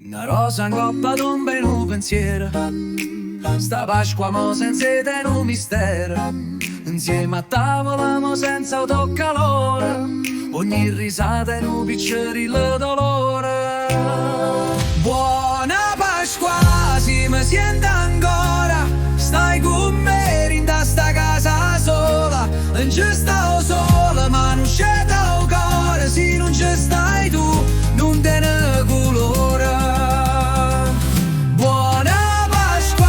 Una rosa in coppa d'ombra in un pensiero. Sta Pasqua mo senza te un mistero. Insieme a tavola mo senza autocalore. Ogni risata in un piccerino dolore. Buona Pasqua, si mi sente ancora. Stai con me in sta casa sola. Non ci sto sola ma non c'è il cuore. Se non ci stai tu non te ne colore. Buona Pasqua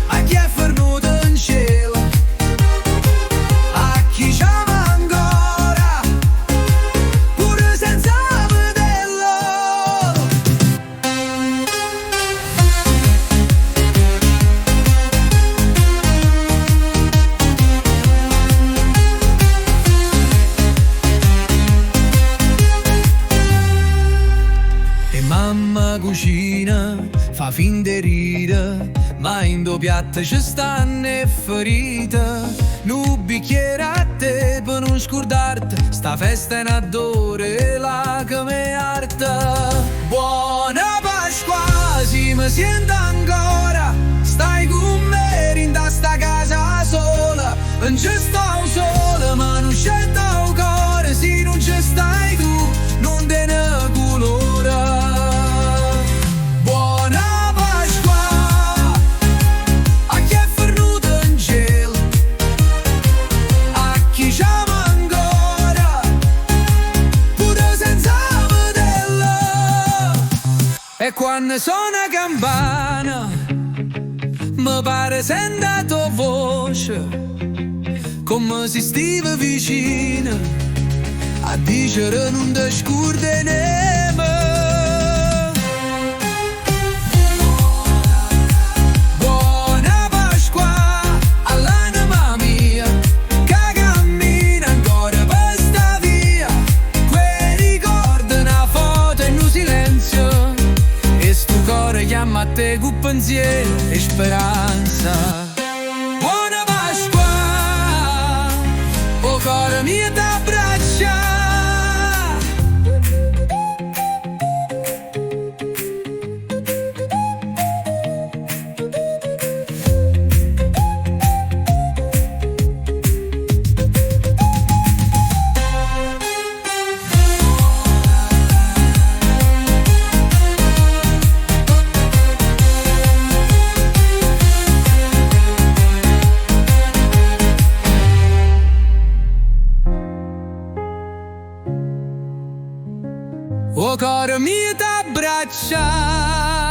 a chi è fermato in cielo, a chi ci ama ancora pure senza vederlo. E mamma cucina, fa finta di ridere, ma in due piatti ci stanno le ferite. Un bicchiere a te per non scordarti, sta festa in adore, lacrime e arte. Buona Pasqua, si mi sente ancora, stai con me in sta casa sola. Non ci sto sola ma non c'è il cuore, se non ci stai tu non te ne colore. Buona Pasqua a chi è fermato in cielo, a chi ci ama ancora pure senza vederlo. E quando suona campana mi pare senta tua voce, come se stiva vicino a dicere non ti scorderemo. Buona Pasqua all'anima mia che cammina ancora per sta via, quei ricordi, una foto in un silenzio, e sto cuore chiama a te con pensiero e speranza. Buona Pasqua, o cuore mio t'abbraccia. O cuore mio t'abbraccia.